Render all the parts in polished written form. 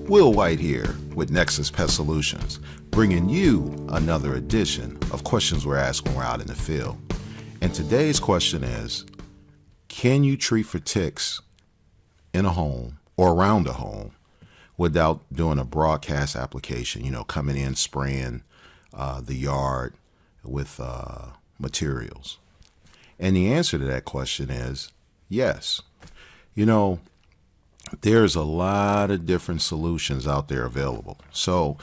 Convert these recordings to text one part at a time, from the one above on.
Will White here with Nexus Pest Solutions, bringing you another edition of questions we're asked when we're out in the field. And today's question is, can you treat for ticks in a home or around a home without doing a broadcast application, coming in, spraying the yard with materials? And the answer to that question is yes. There's a lot of different solutions out there available. So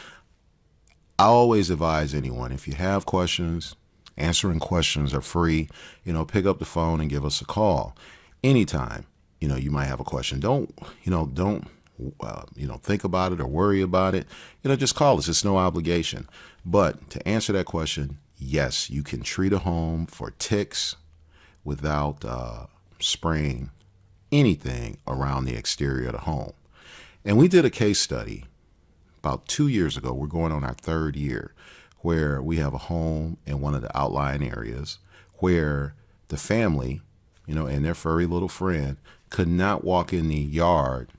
I always advise anyone, if you have questions, answering questions are free, pick up the phone and give us a call anytime. You might have a question. Don't think about it or worry about it. Just call us. It's no obligation. But to answer that question, yes, you can treat a home for ticks without spraying anything around the exterior of the home. And we did a case study about 2 years ago. We're going on our third year, where we have a home in one of the outlying areas where the family, and their furry little friend could not walk in the yard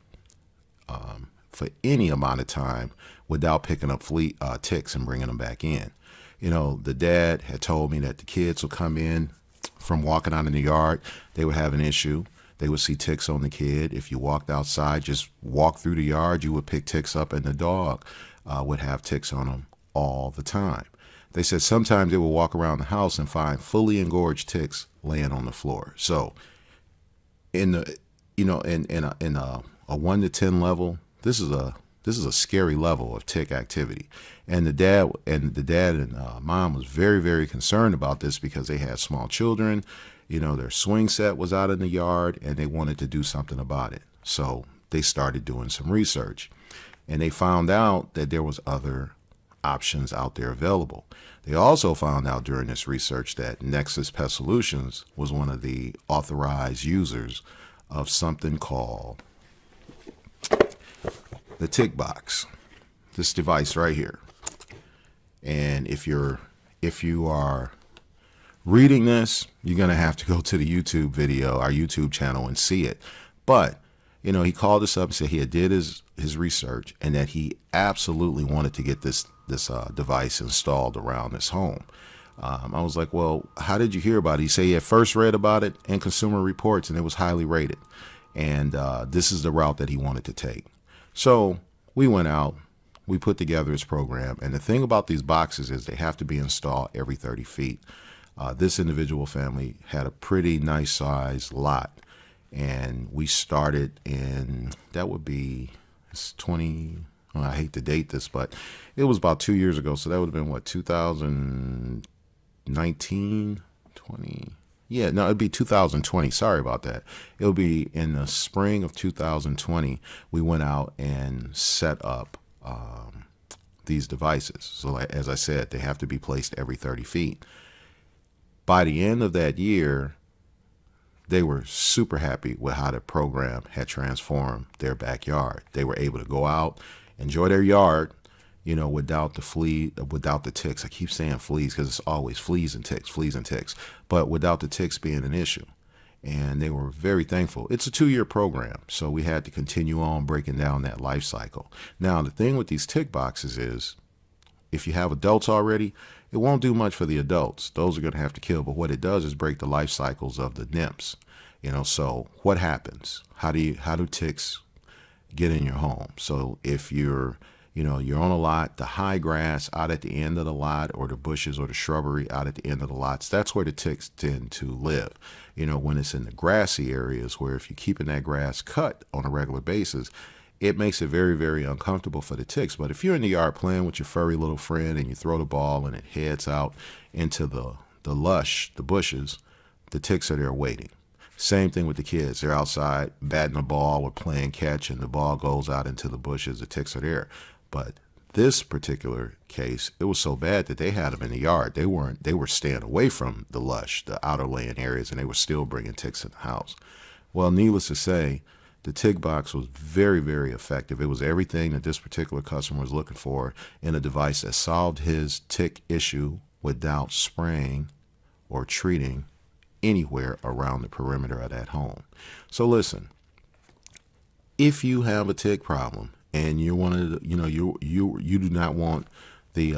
for any amount of time without picking up ticks and bringing them back in. The dad had told me that the kids would come in from walking out in the yard. They would have an issue. They would see ticks on the kid. If you walked outside, just walk through the yard, you would pick ticks up, and the dog would have ticks on them all the time. They said sometimes they would walk around the house and find fully engorged ticks laying on the floor. So in a 1 to 10 level, this is a scary level of tick activity. And the dad and mom was very, very concerned about this because they had small children. Their swing set was out in the yard and they wanted to do something about it. So they started doing some research, and they found out that there was other options out there available. They also found out during this research that Nexus Pest Solutions was one of the authorized users of something called the Tick Box, this device right here. And if you are reading this, you're going to have to go to the YouTube video, our YouTube channel, and see it. But, he called us up and said he had did his research and that he absolutely wanted to get this device installed around his home. I was like, well, how did you hear about it? He said he had first read about it in Consumer Reports and it was highly rated. And this is the route that he wanted to take. So we went out, we put together his program. And the thing about these boxes is they have to be installed every 30 feet. This individual family had a pretty nice sized lot, and we started in, that would be 20, well, I hate to date this, but it was about 2 years ago. So that would have been 2019, 20. Yeah, no, it'd be 2020. Sorry about that. It'll be in the spring of 2020. We went out and set up these devices. So as I said, they have to be placed every 30 feet. By the end of that year, they were super happy with how the program had transformed their backyard. They were able to go out, enjoy their yard, without the ticks. I keep saying fleas because it's always fleas and ticks, but without the ticks being an issue. And they were very thankful. It's a 2-year program, so we had to continue on breaking down that life cycle. Now, the thing with these tick boxes is, if you have adults already, it won't do much for the adults. Those are going to have to kill. But what it does is break the life cycles of the nymphs. So what happens? How do ticks get in your home? So if you're on a lot, the high grass out at the end of the lot, or the bushes or the shrubbery out at the end of the lots, that's where the ticks tend to live. When it's in the grassy areas, where if you're keeping that grass cut on a regular basis, it makes it very, very uncomfortable for the ticks. But if you're in the yard playing with your furry little friend and you throw the ball and it heads out into the bushes, the ticks are there waiting. Same thing with the kids. They're outside batting a ball or playing catch, and the ball goes out into the bushes. The ticks are there. But this particular case, it was so bad that they had them in the yard. They were staying away from the outer laying areas, and they were still bringing ticks in the house. Well, needless to say, the Tick Box was very, very effective. It was everything that this particular customer was looking for in a device that solved his tick issue without spraying or treating anywhere around the perimeter of that home. So listen, if you have a tick problem and you want to, you do not want the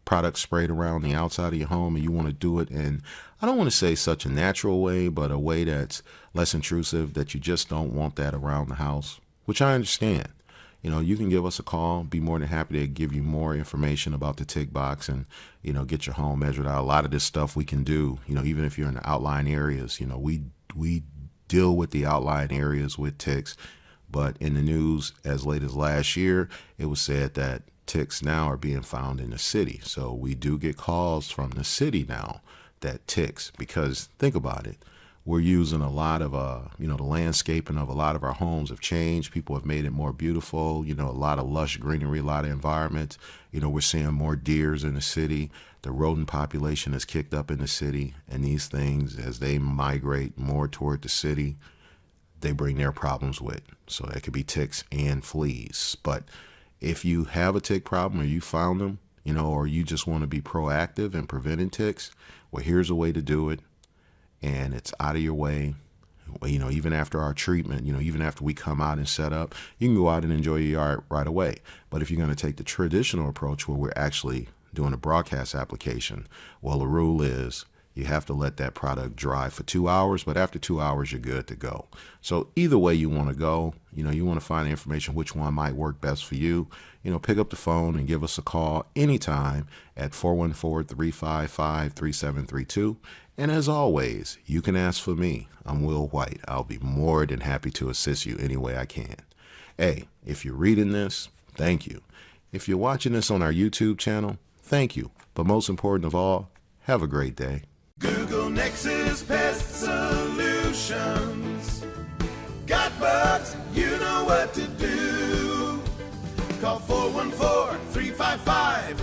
product sprayed around the outside of your home, and you want to do it in, I don't want to say such a natural way, but a way that's less intrusive, that you just don't want that around the house, which I understand. You can give us a call. Be more than happy to give you more information about the tick box and, get your home measured out. A lot of this stuff we can do, even if you're in the outlying areas, we deal with the outlying areas with ticks. But in the news as late as last year, it was said that ticks now are being found in the city. So we do get calls from the city now that ticks, because think about it. We're using a lot of, the landscaping of a lot of our homes have changed. People have made it more beautiful, a lot of lush greenery, a lot of environments. We're seeing more deers in the city. The rodent population has kicked up in the city. And these things, as they migrate more toward the city, they bring their problems with. So it could be ticks and fleas. But if you have a tick problem, or you found them, or you just want to be proactive in preventing ticks, well, here's a way to do it. And it's out of your way. Even after our treatment, even after we come out and set up, you can go out and enjoy your yard right away. But if you're going to take the traditional approach, where we're actually doing a broadcast application, well, the rule is you have to let that product dry for 2 hours, but after 2 hours, you're good to go. So either way you want to go, you want to find information which one might work best for you, pick up the phone and give us a call anytime at 414-355-3732. And as always, you can ask for me. I'm Will White. I'll be more than happy to assist you any way I can. Hey, if you're reading this, thank you. If you're watching this on our YouTube channel, thank you. But most important of all, have a great day. Google Nexus Pest Solutions. Got bugs? You know what to do. Call 414-355